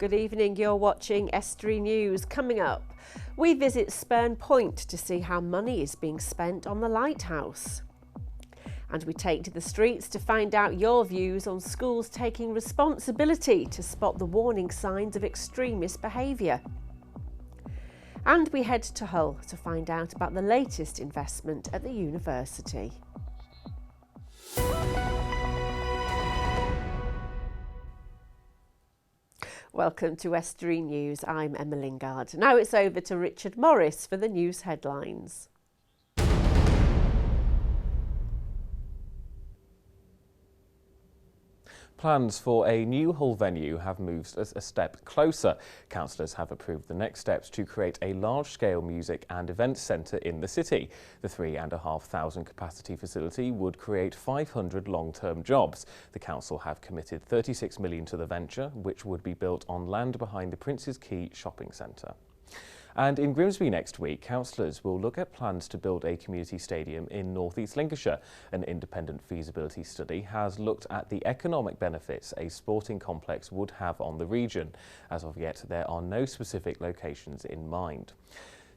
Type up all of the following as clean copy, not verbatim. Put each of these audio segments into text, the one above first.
Good evening, you're watching Estuary News. Coming up, we visit Spurn Point to see how money is being spent on the lighthouse. And we take to the streets to find out your views on schools taking responsibility to spot the warning signs of extremist behaviour. And we head to Hull to find out about the latest investment at the university. Welcome to Estuary News. I'm Emma Lingard. Now it's over to Richard Morris for the news headlines. Plans for a new Hull venue have moved a step closer. Councillors have approved the next steps to create a large-scale music and events centre in the city. The 3,500 capacity facility would create 500 long-term jobs. The council have committed £36 million to the venture, which would be built on land behind the Prince's Quay shopping centre. And in Grimsby next week, councillors will look at plans to build a community stadium in North East Lincolnshire. An independent feasibility study has looked at the economic benefits a sporting complex would have on the region. As of yet, there are no specific locations in mind.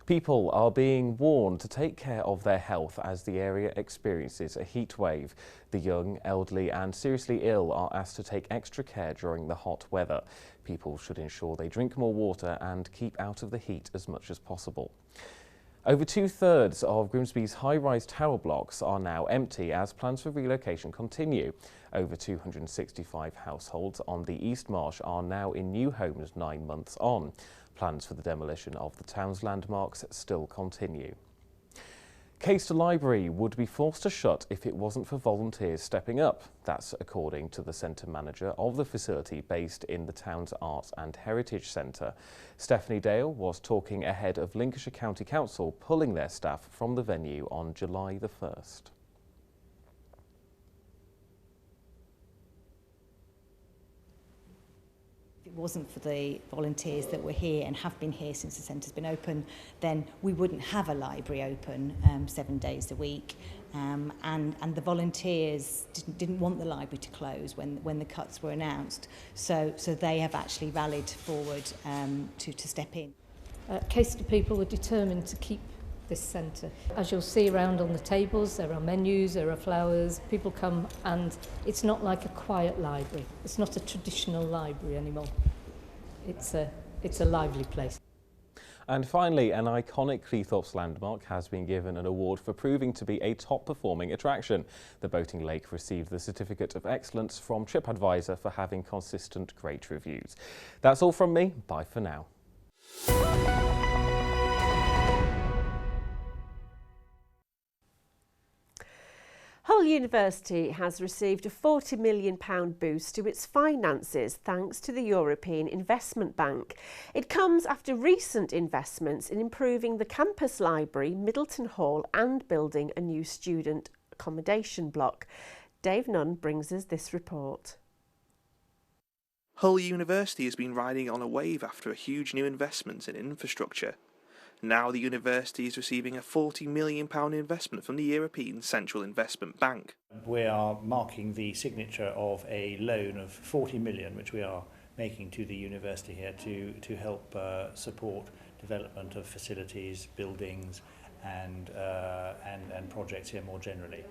People are being warned to take care of their health as the area experiences a heat wave. The young, elderly and seriously ill are asked to take extra care during the hot weather. People should ensure they drink more water and keep out of the heat as much as possible. Over two-thirds of Grimsby's high-rise tower blocks are now empty as plans for relocation continue. Over 265 households on the East Marsh are now in new homes 9 months on. Plans for the demolition of the town's landmarks still continue. Caister Library would be forced to shut if it wasn't for volunteers stepping up. That's according to the centre manager of the facility based in the town's Arts and Heritage Centre. Stephanie Dale was talking ahead of Lincolnshire County Council pulling their staff from the venue on July the 1st. If it wasn't for the volunteers that were here and have been here since the centre's been open, then we wouldn't have a library open 7 days a week. And the volunteers didn't want the library to close when the cuts were announced. So they have actually rallied forward to step in. Caister people were determined to keep this centre. As you'll see around on the tables, there are menus, there are flowers, people come, and it's not like a quiet library. It's not a traditional library anymore. It's a lively place. And finally, an iconic Cleethorpes landmark has been given an award for proving to be a top-performing attraction. The boating lake received the Certificate of Excellence from TripAdvisor for having consistent great reviews. That's all from me. Bye for now. Hull University has received a £40 million boost to its finances thanks to the European Investment Bank. It comes after recent investments in improving the campus library, Middleton Hall and building a new student accommodation block. Dave Nunn brings us this report. Hull University has been riding on a wave after a huge new investment in infrastructure. Now the university is receiving a £40 million investment from the European Central Investment Bank. We are marking the signature of a loan of 40 million, which we are making to the university here to help support development of facilities, buildings and projects here more generally.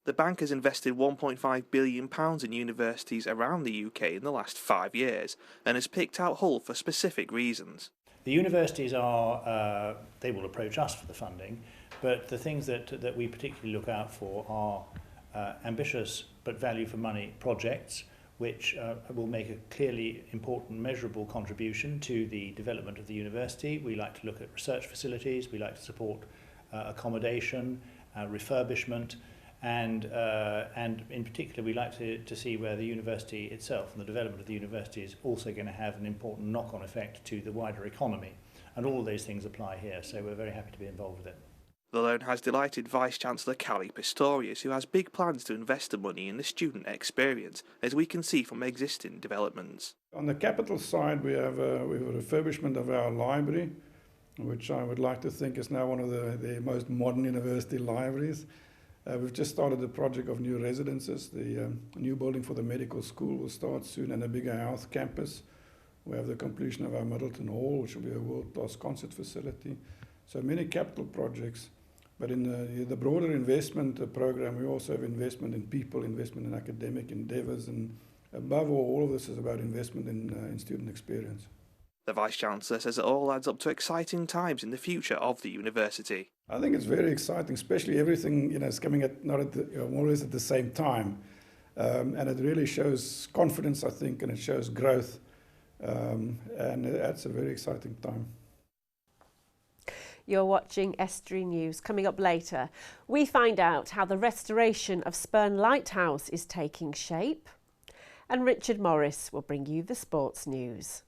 The bank has invested £1.5 billion in universities around the UK in the last 5 years and has picked out Hull for specific reasons. The universities they will approach us for the funding, but the things that we particularly look out for are ambitious but value for money projects which will make a clearly important measurable contribution to the development of the university. We like to look at research facilities, we like to support accommodation, refurbishment, and in particular we like to see where the university itself and the development of the university is also going to have an important knock-on effect to the wider economy, and all of those things apply here, so we're very happy to be involved with it. The loan has delighted Vice-Chancellor Callie Pistorius, who has big plans to invest the money in the student experience, as we can see from existing developments. On the capital side we have a refurbishment of our library, which I would like to think is now one of the most modern university libraries. We've just started the project of new residences. The new building for the medical school will start soon, and a bigger health campus We have the completion of our Middleton Hall, which will be a world-class concert facility. So many capital projects. But in the broader investment program, we also have investment in people, investment in academic endeavours, and above all of this is about investment in student experience. The Vice-Chancellor says it all adds up to exciting times in the future of the university. I think it's very exciting, especially everything is coming at not at more or less at the same time, and it really shows confidence, I think, and it shows growth, and that's a very exciting time. You're watching Estuary News. Coming up later, we find out how the restoration of Spurn Lighthouse is taking shape, and Richard Morris will bring you the sports news.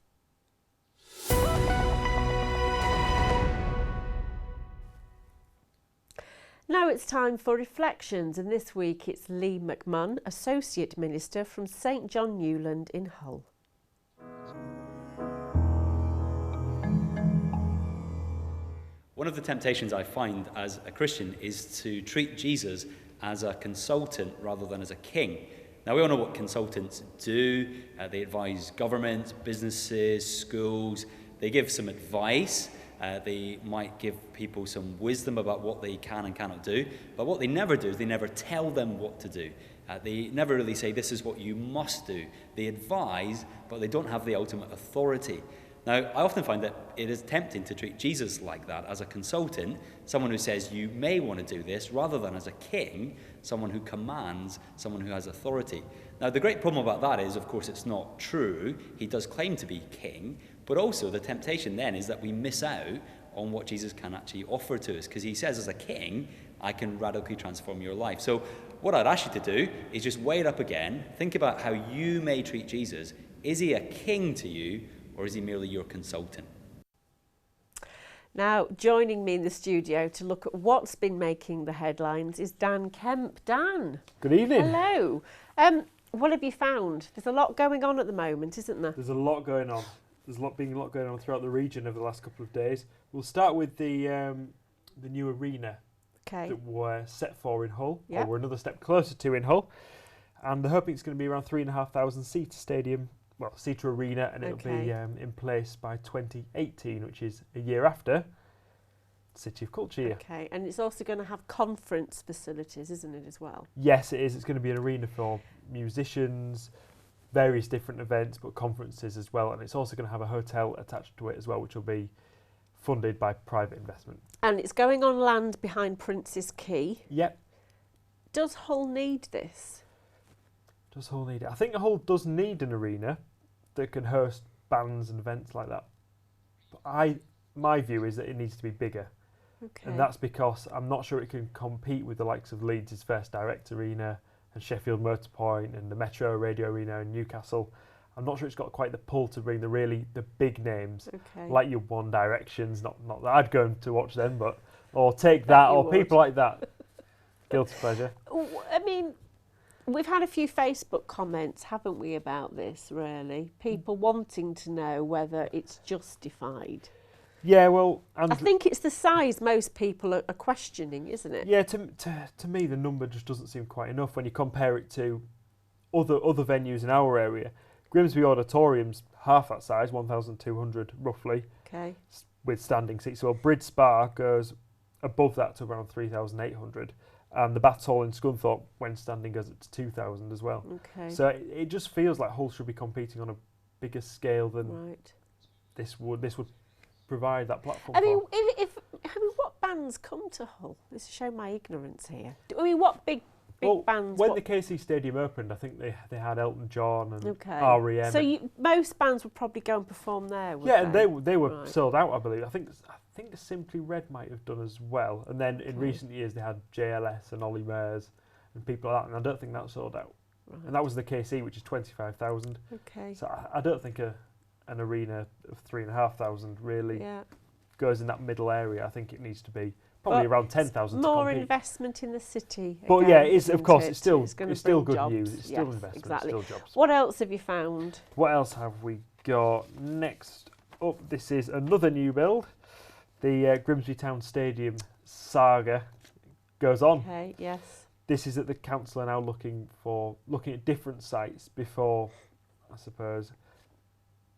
Now it's time for reflections, and this week it's Lee McMunn, Associate Minister from St John Newland in Hull. One of the temptations I find as a Christian is to treat Jesus as a consultant rather than as a king. Now, we all know what consultants do. They advise governments, businesses, schools. They give some advice. They might give people some wisdom about what they can and cannot do. But what they never do is they never tell them what to do. They never really say, this is what you must do. They advise, but they don't have the ultimate authority. Now, I often find that it is tempting to treat Jesus like that, as a consultant, someone who says you may want to do this, rather than as a king, someone who commands, someone who has authority. Now, the great problem about that is, of course, it's not true. He does claim to be king, but also the temptation then is that we miss out on what Jesus can actually offer to us, because he says, as a king, I can radically transform your life. So what I'd ask you to do is just weigh it up again, think about how you may treat Jesus. Is he a king to you, or is he merely your consultant? Now, joining me in the studio to look at what's been making the headlines is Dan Kemp. Dan. Good evening. Hello. What have you found? There's a lot going on at the moment, isn't there? There's a lot going on. There's a lot going on throughout the region over the last couple of days. We'll start with the new arena that we're set for in Hull, or we're another step closer to in Hull. And they're hoping it's going to be around 3,500 seat stadium. Well, Seater Arena, and it'll be in place by 2018, which is a year after City of Culture Year. Okay, and it's also going to have conference facilities, isn't it, as well? Yes, it is. It's going to be an arena for musicians, various different events, but conferences as well. And it's also going to have a hotel attached to it as well, which will be funded by private investment. And it's going on land behind Prince's Quay. Yep. Does Hull need this? Does Hull need it? I think Hull does need an arena that can host bands and events like that. But my view is that it needs to be bigger. Okay. And that's because I'm not sure it can compete with the likes of Leeds' First Direct Arena and Sheffield Motorpoint and the Metro Radio Arena in Newcastle. I'm not sure it's got quite the pull to bring the big names, like your One Directions, not that I'd go to watch them, but or Take That, or people like that. Guilty pleasure. I mean, we've had a few Facebook comments, haven't we, about this, really? People wanting to know whether it's justified. Yeah, well... I think it's the size most people are questioning, isn't it? Yeah, to me, the number just doesn't seem quite enough when you compare it to other venues in our area. Grimsby Auditorium's half that size, 1,200 roughly, with standing seats. Well, Bridge Spa goes above that to around 3,800. And the Baths Hall in Scunthorpe, when standing, goes up to 2,000 as well. Okay. So it just feels like Hull should be competing on a bigger scale than this would provide that platform. I mean, what bands come to Hull? This show my ignorance here. I mean, what big bands? When the KC Stadium opened, I think they had Elton John and REM. So most bands would probably go and perform there. And they were sold out, I believe. I think Simply Red might have done as well. And then in recent years they had JLS and Ollie Mares and people like that, and I don't think that sold out. Right. And that was the KC, which is 25,000. Okay. So I don't think an arena of 3,500 really goes in that middle area. I think it needs to be probably around 10,000 to compete. More investment in the city. But again, yeah, it is, of course, it's still good jobs. news. It's still investment, exactly. it's still jobs. What else have you found? What else have we got? Next up, this is another new build. The Grimsby Town Stadium saga goes on. Okay, yes. This is that the council are now looking at different sites before, I suppose,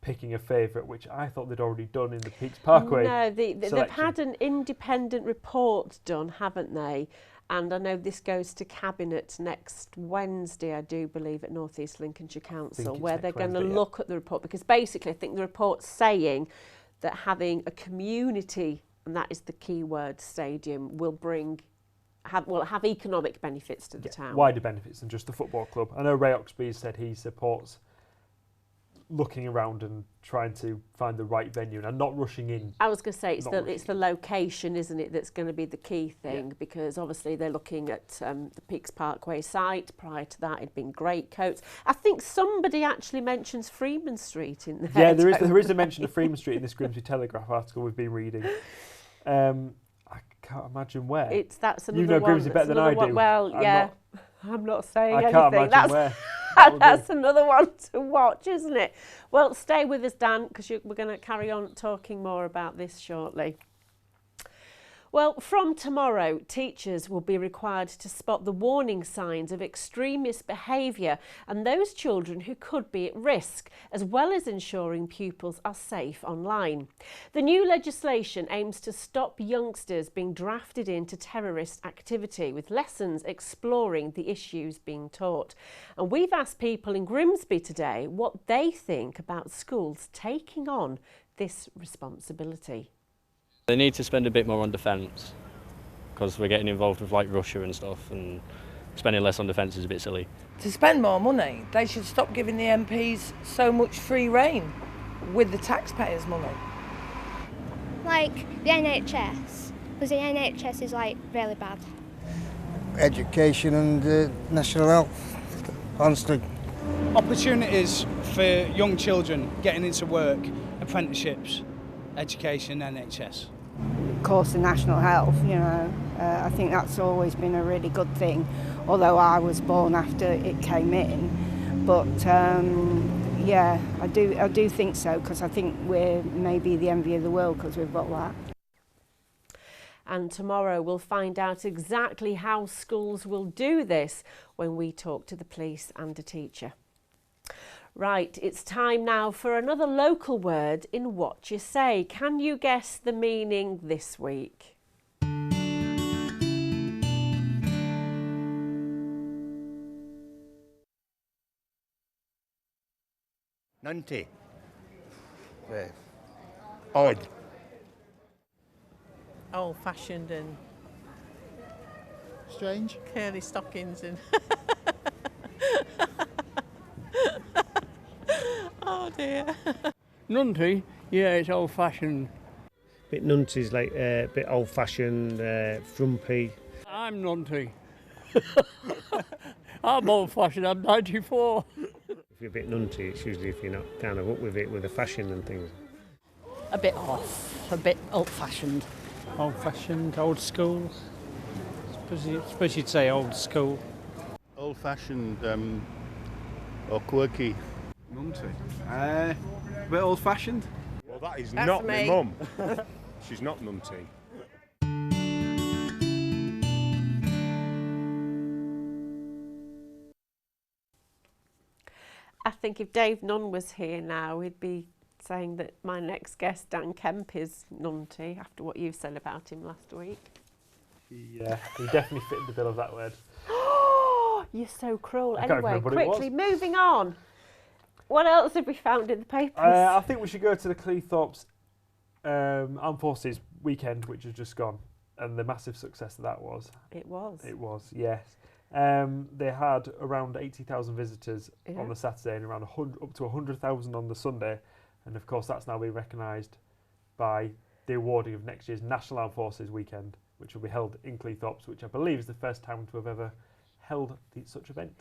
picking a favourite, which I thought they'd already done in the Peaks Parkway. No, they've had an independent report done, haven't they? And I know this goes to Cabinet next Wednesday, I do believe, at North East Lincolnshire Council, where they're going to look at the report, because basically I think the report's saying that having a community, and that is the key word, stadium, will have economic benefits to the town. Wider benefits than just the football club. I know Ray Oxby said he supports looking around and trying to find the right venue and not rushing in. I was going to say it's the location, isn't it, that's going to be the key thing, because obviously they're looking at the Peaks Parkway site. Prior to that, it'd been Greatcoats. I think somebody actually mentions Freeman Street in there. Yeah, there is a mention of Freeman Street in this Grimsby Telegraph article we've been reading. I can't imagine where. That's another you know one. Grimsby better than I do. Well, I'm not saying anything. I can't imagine where. That's another one to watch, isn't it? Well, stay with us, Dan, because we're going to carry on talking more about this shortly. Well, from tomorrow, teachers will be required to spot the warning signs of extremist behaviour and those children who could be at risk, as well as ensuring pupils are safe online. The new legislation aims to stop youngsters being drafted into terrorist activity, with lessons exploring the issues being taught. And we've asked people in Grimsby today what they think about schools taking on this responsibility. They need to spend a bit more on defence, because we're getting involved with like Russia and stuff, and spending less on defence is a bit silly. To spend more money, they should stop giving the MPs so much free rein with the taxpayers' money. Like the NHS, because the NHS is like really bad. Education and national health, honestly. Opportunities for young children getting into work, apprenticeships, education, NHS. Of course, the national health, I think that's always been a really good thing, although I was born after it came in. But yeah, I do think so, because I think we're maybe the envy of the world because we've got that. And tomorrow we'll find out exactly how schools will do this when we talk to the police and a teacher. Right, it's time now for another local word in What You Say. Can you guess the meaning this week? Nunty. Odd. Old-fashioned and strange. Curly stockings and oh dear. Nunty, yeah, it's old-fashioned. Bit nunty's like a bit old-fashioned, frumpy. I'm nunty. I'm old-fashioned, I'm 94. If you're a bit nunty, it's usually if you're not kind of up with it, with the fashion and things. A bit off, a bit old-fashioned. Old-fashioned, old school. Suppose you'd say old school. Old-fashioned or quirky. Nunty. A bit old-fashioned. Well, that is That's not me. my mum. She's not nunty. I think if Dave Nunn was here now, he'd be saying that my next guest, Dan Kemp, is nunty after what you said about him last week. Yeah, he definitely fit the bill of that word. Oh, you're so cruel. I can't Anyway, remember what it quickly, moving on. What else have we found in the papers? I think we should go to the Cleethorpes Armed Forces weekend, which has just gone, and the massive success that was. It was. It was, yes. They had around 80,000 visitors on the Saturday and around up to 100,000 on the Sunday. And of course, that's now been recognised by the awarding of next year's National Armed Forces weekend, which will be held in Cleethorpes, which I believe is the first town to have ever held such event.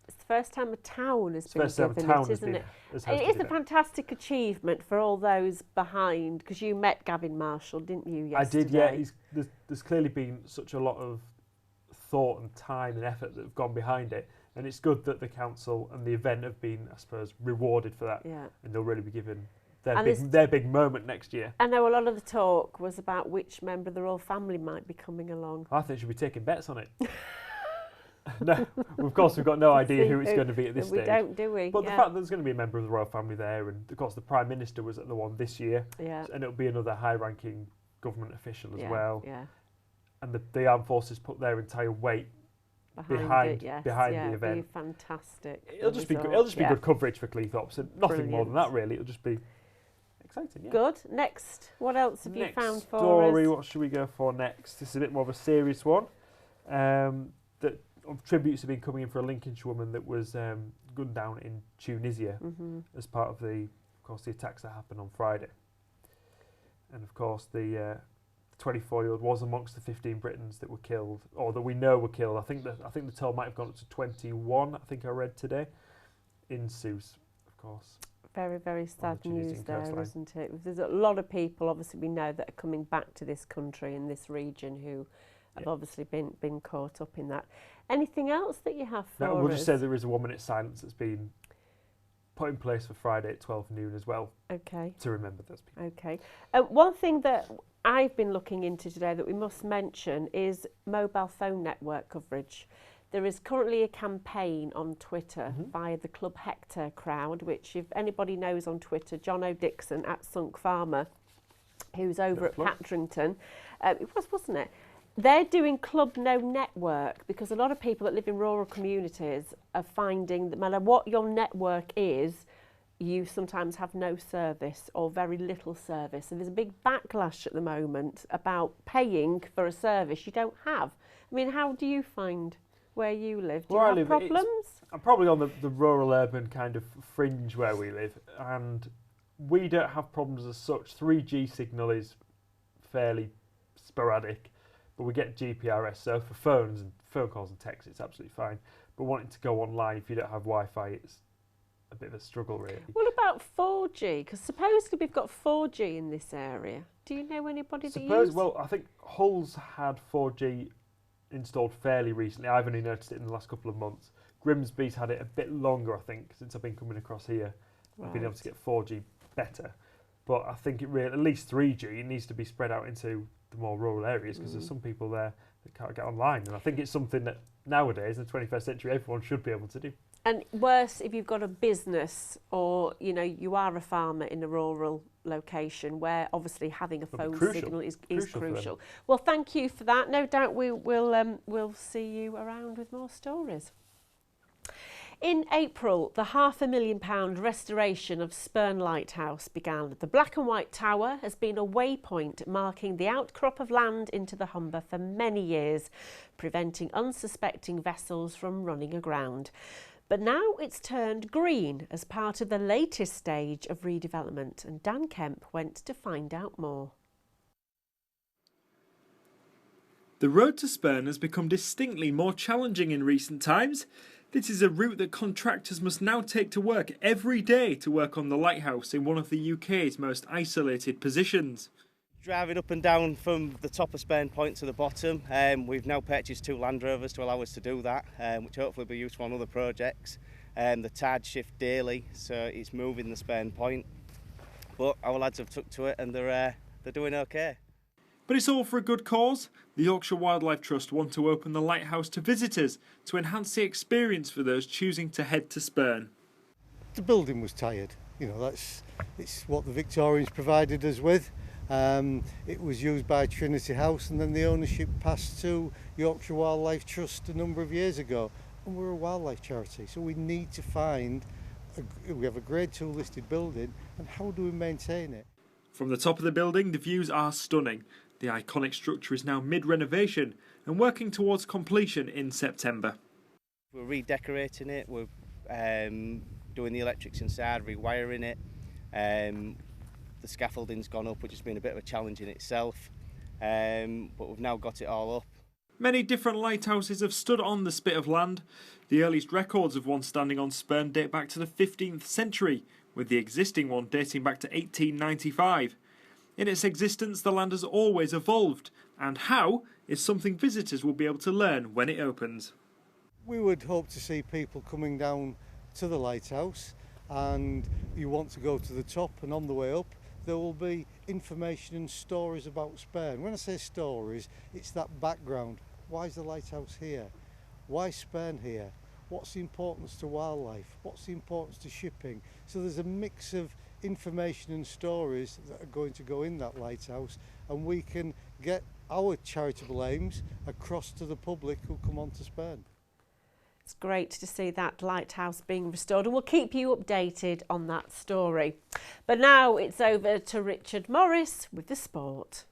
It's the first time a town has been given it, isn't it? It is a fantastic achievement for all those behind, because you met Gavin Marshall, didn't you, yesterday? I did, yeah. There's clearly been such a lot of thought and time and effort that have gone behind it, and it's good that the council and the event have been, I suppose, rewarded for that. Yeah. And they'll really be given their big moment next year. I know a lot of the talk was about which member of the royal family might be coming along. I think should be taking bets on it. No, of course we've got no idea who it's going to be at this we stage. Don't, do we? But the fact that there's going to be a member of the royal family there, and of course the Prime Minister was at the one this year, and it'll be another high-ranking government official as well. Yeah. And the armed forces put their entire weight behind the event. It'll be fantastic. It'll just be good coverage for Cleethorpes, and nothing more than that really. It'll just be exciting. Yeah. Good. Next, what else have you found for story, us? what should we go for next? This is a bit more of a serious one. That tributes have been coming in for a Lincolnshire woman that was gunned down in Tunisia as part of the attacks that happened on Friday. And of course the 24-year-old was amongst the 15 Britons that were killed, or that we know were killed. I think the toll might have gone up to 21. I think I read today in Sousse, of course. Very, very sad news there, isn't it? There's a lot of people, obviously, we know that are coming back to this country and this region who have obviously been caught up in that. Anything else that you have for us? We'll just say there is a 1 minute silence that's been put in place for Friday at 12 noon as well. Okay. To remember those people. Okay. One thing that I've been looking into today that we must mention is mobile phone network coverage. There is currently a campaign on Twitter via the Club Hector crowd, which if anybody knows on Twitter, John O'Dixon at Sunk Farmer, who's over at Patrington, it was, wasn't it? They're doing Club No Network because a lot of people that live in rural communities are finding that no matter what your network is, you sometimes have no service or very little service. And there's a big backlash at the moment about paying for a service you don't have. I mean, how do you find where you live? Do you have problems? I'm probably on the rural urban kind of fringe where we live, and we don't have problems as such. 3G signal is fairly sporadic, but we get GPRS, so for phones and phone calls and texts, it's absolutely fine. But wanting to go online, if you don't have Wi-Fi, it's a bit of a struggle, really. What about 4G? Because supposedly we've got 4G in this area. Do you know anybody that uses? Well, I think Hull's had 4G installed fairly recently. I've only noticed it in the last couple of months. Grimsby's had it a bit longer, I think, since I've been coming across here. I've been able to get 4G better. But I think it really, at least 3G, it needs to be spread out into the more rural areas because there's some people there that can't get online. And I think it's something that nowadays, in the 21st century, everyone should be able to do. And worse, if you've got a business or, you know, you are a farmer in a rural location where obviously having a phone signal is crucial. Well, thank you for that. No doubt we'll see you around with more stories. In April, the £500,000 restoration of Spurn Lighthouse began. The black and white tower has been a waypoint marking the outcrop of land into the Humber for many years, preventing unsuspecting vessels from running aground. But now it's turned green as part of the latest stage of redevelopment, and Dan Kemp went to find out more. The road to Spurn has become distinctly more challenging in recent times. This is a route that contractors must now take to work every day to work on the lighthouse in one of the UK's most isolated positions. Driving up and down from the top of Spurn Point to the bottom, we've now purchased 2 Land Rovers to allow us to do that, which hopefully will be useful on other projects. The tides shift daily, so it's moving the Spurn Point. But our lads have took to it and they're doing okay. But it's all for a good cause. The Yorkshire Wildlife Trust want to open the lighthouse to visitors to enhance the experience for those choosing to head to Spurn. The building was tired, you know, it's what the Victorians provided us with. It was used by Trinity House and then the ownership passed to Yorkshire Wildlife Trust a number of years ago. And we're a wildlife charity, so we need to find, we have a Grade 2 listed building, and how do we maintain it? From the top of the building, the views are stunning. The iconic structure is now mid-renovation and working towards completion in September. We're redecorating it, we're doing the electrics inside, rewiring it. The scaffolding's gone up, which has been a bit of a challenge in itself, but we've now got it all up. Many different lighthouses have stood on the spit of land. The earliest records of one standing on Spurn date back to the 15th century, with the existing one dating back to 1895. In its existence, the land has always evolved, and how is something visitors will be able to learn when it opens. We would hope to see people coming down to the lighthouse, and you want to go to the top, and on the way up there will be information and stories about Spurn. When I say stories, it's that background. Why is the lighthouse here? why Spurn here? What's the importance to wildlife? What's the importance to shipping? So there's a mix of information and stories that are going to go in that lighthouse, and we can get our charitable aims across to the public who come on to Spurn. It's great to see that lighthouse being restored, and we'll keep you updated on that story. But now it's over to Richard Morris with the sport.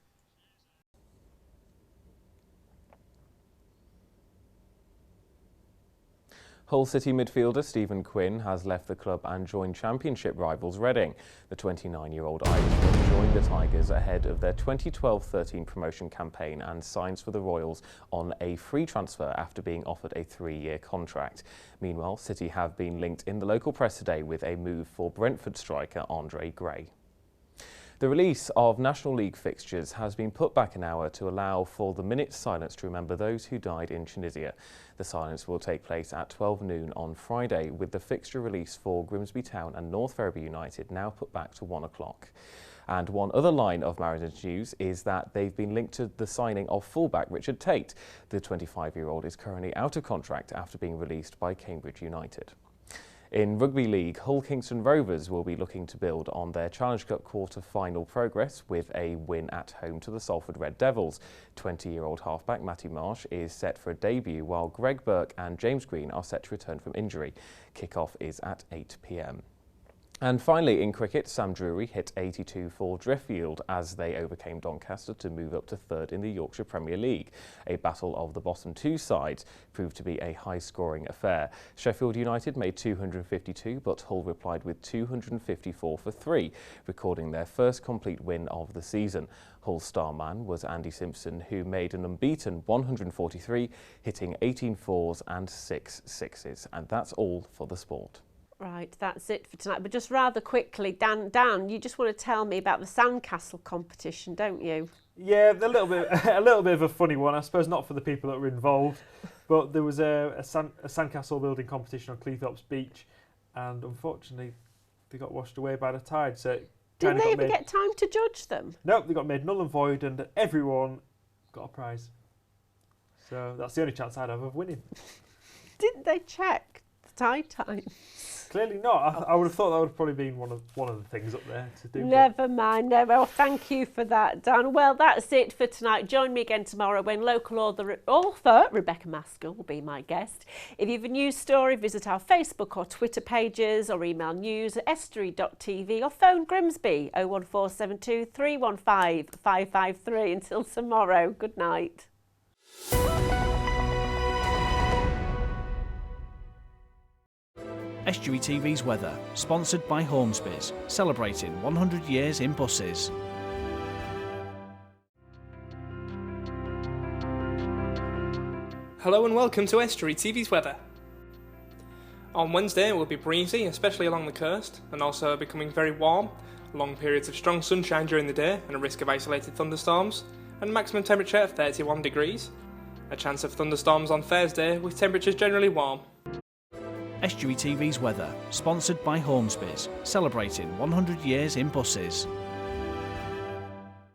Hull City midfielder Stephen Quinn has left the club and joined Championship rivals Reading. The 29-year-old Irishman joined the Tigers ahead of their 2012-13 promotion campaign and signs for the Royals on a free transfer after being offered a 3-year contract. Meanwhile, City have been linked in the local press today with a move for Brentford striker Andre Gray. The release of National League fixtures has been put back an hour to allow for the minute's silence to remember those who died in Tunisia. The silence will take place at 12 noon on Friday, with the fixture release for Grimsby Town and North Ferriby United now put back to 1 o'clock. And one other line of Mariners news is that they've been linked to the signing of fullback Richard Tate. The 25-year-old is currently out of contract after being released by Cambridge United. In Rugby League, Hull Kingston Rovers will be looking to build on their Challenge Cup quarter-final progress with a win at home to the Salford Red Devils. 20-year-old halfback Matty Marsh is set for a debut, while Greg Burke and James Green are set to return from injury. Kick-off is at 8 p.m. And finally, in cricket, Sam Drury hit 82 for Driffield as they overcame Doncaster to move up to third in the Yorkshire Premier League. A battle of the bottom two sides proved to be a high-scoring affair. Sheffield United made 252, but Hull replied with 254 for 3, recording their first complete win of the season. Hull's star man was Andy Simpson, who made an unbeaten 143, hitting 18 fours and 6 sixes. And that's all for the sport. Right, that's it for tonight. But just rather quickly, Dan, you just want to tell me about the sandcastle competition, don't you? Yeah, a little bit of a funny one, I suppose, not for the people that were involved. But there was a sandcastle building competition on Cleethorpes Beach, and unfortunately, they got washed away by the tide. So didn't they ever get time to judge them? No, they got made null and void, and everyone got a prize. So that's the only chance I'd have of winning. Didn't they check the tide time? Clearly not. I would have thought that would have probably been one of the things up there to do. Never mind. No, well, thank you for that, Dan. Well, that's it for tonight. Join me again tomorrow when local author Rebecca Maskell will be my guest. If you have a news story, visit our Facebook or Twitter pages or email news@estuary.tv or phone Grimsby 01472 315 553. Until tomorrow, good night. Estuary TV's weather, sponsored by Hornsby's, celebrating 100 years in buses. Hello and welcome to Estuary TV's weather. On Wednesday it will be breezy, especially along the coast, and also becoming very warm. Long periods of strong sunshine during the day and a risk of isolated thunderstorms, and maximum temperature of 31 degrees. A chance of thunderstorms on Thursday with temperatures generally warm. Estuary TV's weather, sponsored by Hornsby's, celebrating 100 years in buses.